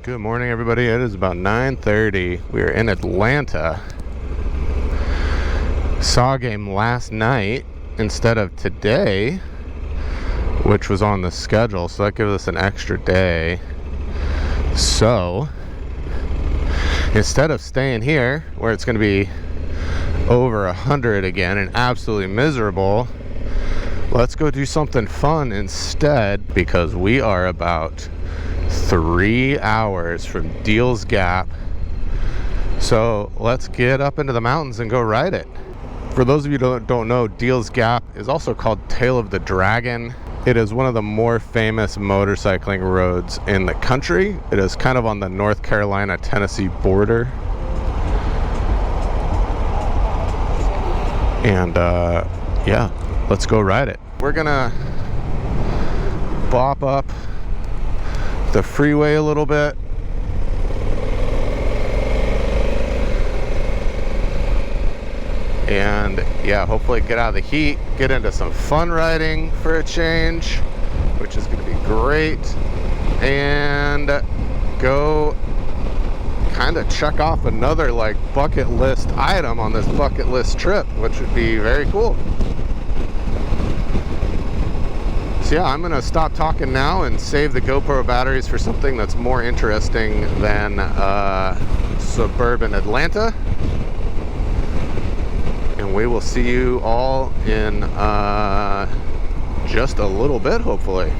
Good morning, everybody. It is about 9:30. We are in Atlanta. Saw a game last night instead of today, which was on the schedule, so that gives us an extra day. So instead of staying here where it's going to be over 100 again and absolutely miserable, let's go do something fun instead, because we are about 3 hours from Deals Gap. So let's get up into the mountains and go ride it. For those of you who don't know, Deals Gap is also called Tail of the Dragon. It is one of the more famous motorcycling roads in the country. It is kind of on the North Carolina-Tennessee border. And yeah, let's go ride it. We're gonna bop up the freeway a little bit. And yeah, hopefully get out of the heat, get into some fun riding for a change, which is going to be great, and go kind of check off another like bucket list item on this bucket list trip, which would be very cool. So yeah, I'm gonna stop talking now and save the GoPro batteries for something that's more interesting than suburban Atlanta. And we will see you all in just a little bit, hopefully.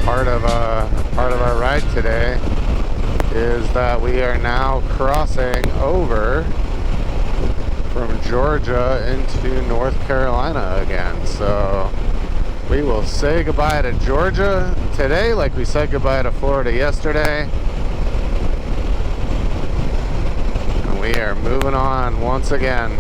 Part of our ride today is that we are now crossing over from Georgia into North Carolina again. So we will say goodbye to Georgia today like we said goodbye to Florida yesterday. And we are moving on once again.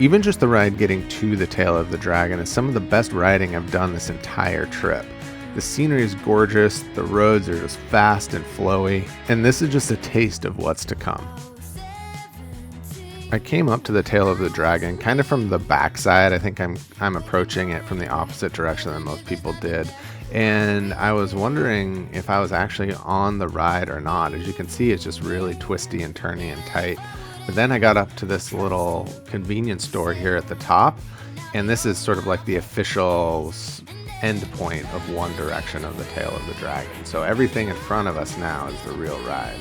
Even just the ride getting to the Tail of the Dragon is some of the best riding I've done this entire trip. The scenery is gorgeous, the roads are just fast and flowy, and this is just a taste of what's to come. I came up to the Tail of the Dragon kind of from the backside. I think I'm approaching it from the opposite direction than most people did, and I was wondering if I was actually on the ride or not. As you can see, it's just really twisty and turny and tight. But then I got up to this little convenience store here at the top, and this is sort of like the official end point of one direction of the Tail of the Dragon. So everything in front of us now is the real ride.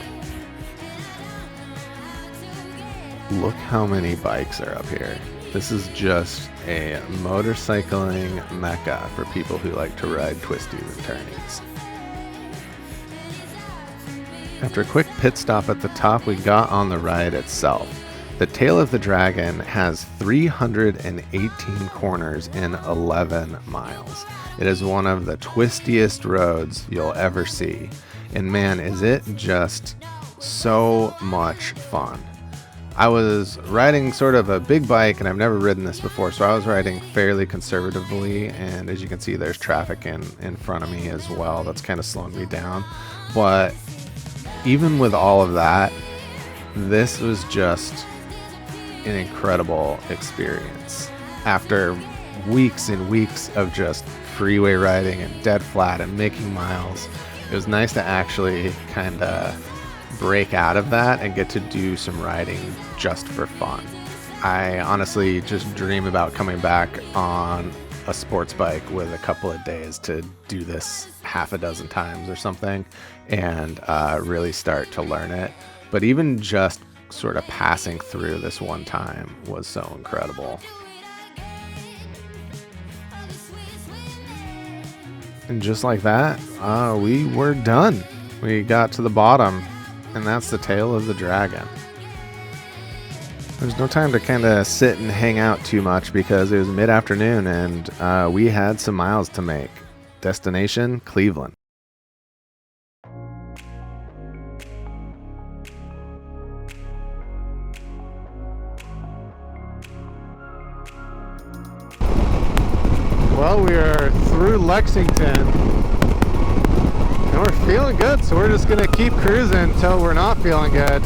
Look how many bikes are up here. This is just a motorcycling mecca for people who like to ride twisties and turnies. After a quick pit stop at the top, we got on the ride itself. The Tail of the Dragon has 318 corners in 11 miles. It is one of the twistiest roads you'll ever see. And man, is it just so much fun. I was riding sort of a big bike, and I've never ridden this before, so I was riding fairly conservatively, and as you can see, there's traffic in front of me as well. That's kind of slowing me down. But even with all of that, this was just an incredible experience. After weeks and weeks of just freeway riding and dead flat and making miles, it was nice to actually kind of break out of that and get to do some riding just for fun. I honestly just dream about coming back on a sports bike with a couple of days to do this half a dozen times or something and really start to learn it. But even just sort of passing through this one time was so incredible. And just like that, we were done. We got to the bottom, and that's the Tail of the Dragon. There's no time to kind of sit and hang out too much because it was mid-afternoon and we had some miles to make. Destination, Cleveland. Well, we are through Lexington feeling good, so we're just gonna keep cruising until we're not feeling good.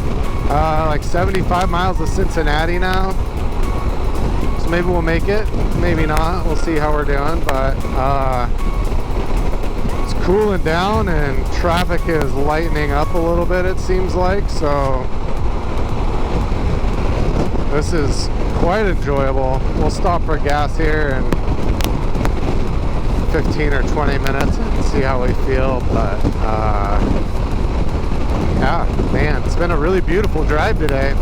Like 75 miles to Cincinnati now, so maybe we'll make it, maybe not. We'll see how we're doing, but it's cooling down and traffic is lightening up a little bit, it seems like, so this is quite enjoyable. We'll stop for gas here in 15 or 20 minutes and see how we feel, but yeah, man, it's been a really beautiful drive today.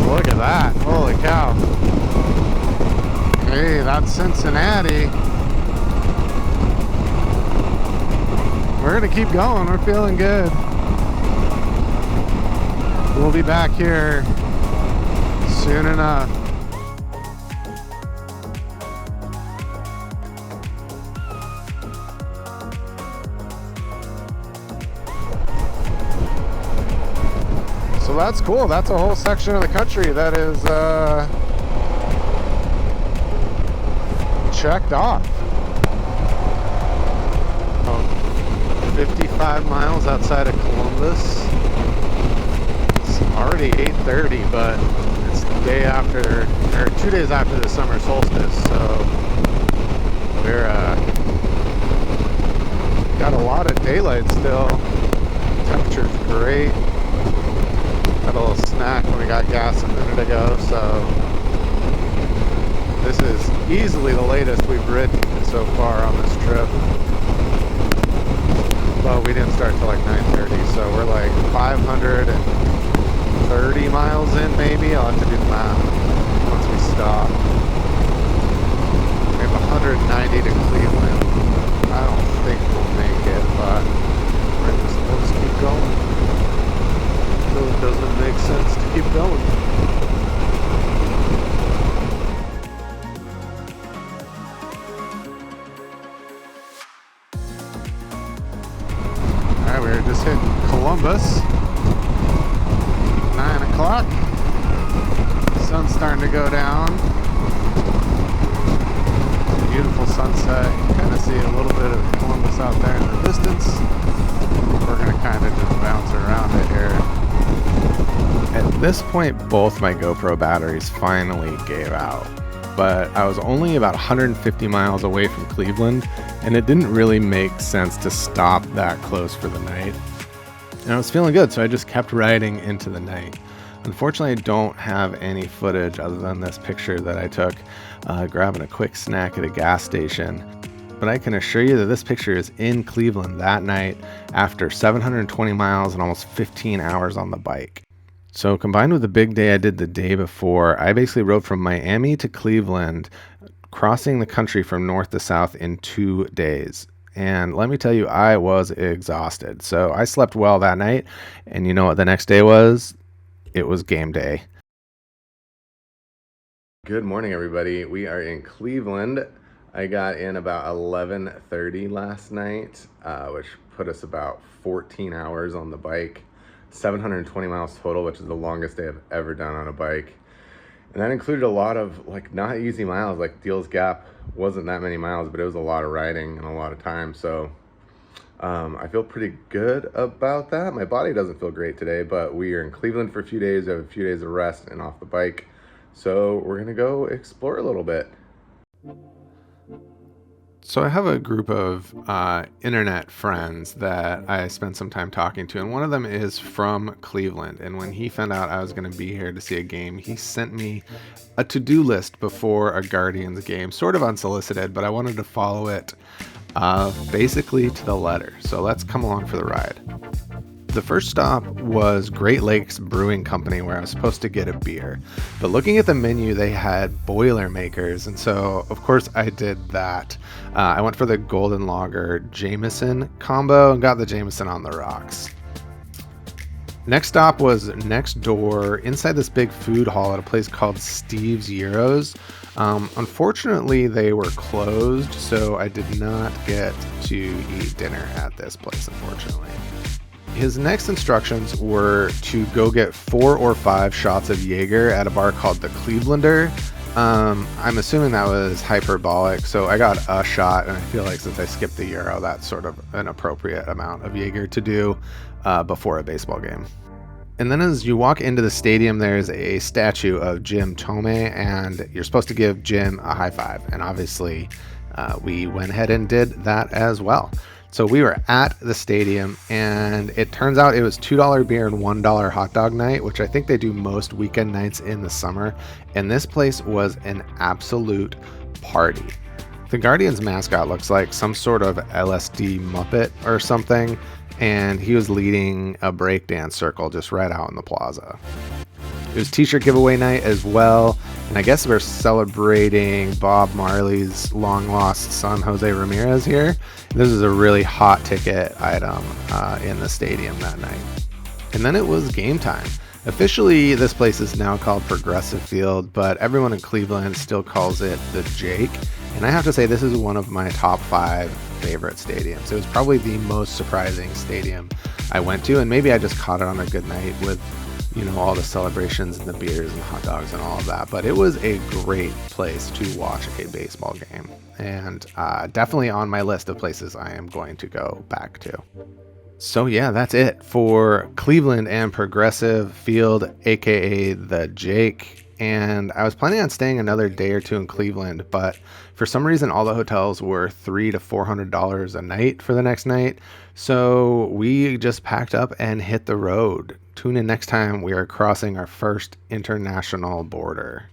Look at that, holy cow. Hey, that's Cincinnati. We're gonna keep going, we're feeling good. We'll be back here soon enough. So that's cool. That's a whole section of the country that is checked off. 55 miles outside of Columbus. It's already 8:30, but it's the day after, or 2 days after the summer solstice, so we're got a lot of daylight still. Temperature's great. Had a little snack when we got gas a minute ago, so this is easily the latest we've ridden so far on this trip. But we didn't start till like 9:30, so we're like 530 miles in maybe. I'll have to do the math once we stop. We have 190 to Cleveland. I don't think we'll make it, but we'll just keep going. It doesn't make sense to keep going. Alright, we're just hitting Columbus. 9 o'clock. Sun's starting to go down. Beautiful sunset. You kind of see a little bit of Columbus out there in the distance. We're going to kind of just bounce around it here. At this point, both my GoPro batteries finally gave out, but I was only about 150 miles away from Cleveland, and it didn't really make sense to stop that close for the night. And I was feeling good, so I just kept riding into the night. Unfortunately, I don't have any footage other than this picture that I took grabbing a quick snack at a gas station. But I can assure you that this picture is in Cleveland that night after 720 miles and almost 15 hours on the bike. So combined with the big day I did the day before, I basically rode from Miami to Cleveland, crossing the country from north to south in 2 days. And let me tell you, I was exhausted. So I slept well that night. And you know what the next day was? It was game day. Good morning, everybody. We are in Cleveland. I got in about 11:30 last night, which put us about 14 hours on the bike. 720 miles total, which is the longest day I've ever done on a bike. And that included a lot of like not easy miles. Like Deals Gap wasn't that many miles, but it was a lot of riding and a lot of time. So I feel pretty good about that. My body doesn't feel great today, but we are in Cleveland for a few days. We have a few days of rest and off the bike. So we're gonna go explore a little bit. So I have a group of internet friends that I spent some time talking to, and one of them is from Cleveland. And when he found out I was going to be here to see a game, he sent me a to-do list before a Guardians game, sort of unsolicited, but I wanted to follow it basically to the letter. So let's come along for the ride. The first stop was Great Lakes Brewing Company, where I was supposed to get a beer. But looking at the menu, they had Boilermakers, and so of course I did that. I went for the Golden Lager Jameson combo and got the Jameson on the rocks. Next stop was next door inside this big food hall at a place called Steve's Euros. Unfortunately, they were closed, so I did not get to eat dinner at this place, unfortunately. His next instructions were to go get 4 or 5 shots of Jaeger at a bar called the Clevelander, I'm assuming that was hyperbolic, so I got a shot, and I feel like since I skipped the Euro, that's sort of an appropriate amount of Jaeger to do before a baseball game. And then as you walk into the stadium, there's a statue of Jim Tomei, and you're supposed to give Jim a high five. And obviously, we went ahead and did that as well. So we were at the stadium, and it turns out it was $2 beer and $1 hot dog night, which I think they do most weekend nights in the summer. And this place was an absolute party. The Guardians mascot looks like some sort of LSD Muppet or something, and he was leading a breakdance circle just right out in the plaza. It was t-shirt giveaway night as well, and I guess we're celebrating Bob Marley's long-lost son, Jose Ramirez here. This is a really hot ticket item in the stadium that night. And then it was game time. Officially, this place is now called Progressive Field, but everyone in Cleveland still calls it the Jake. And I have to say, this is one of my top 5 favorite stadiums. It was probably the most surprising stadium I went to, and maybe I just caught it on a good night with, you know, all the celebrations and the beers and the hot dogs and all of that. But it was a great place to watch a baseball game, and definitely on my list of places I am going to go back to. So yeah, that's it for Cleveland and Progressive Field, aka the Jake. And I was planning on staying another day or two in Cleveland, but for some reason all the hotels were $300 to $400 a night for the next night. So we just packed up and hit the road. Tune in next time we are crossing our first international border.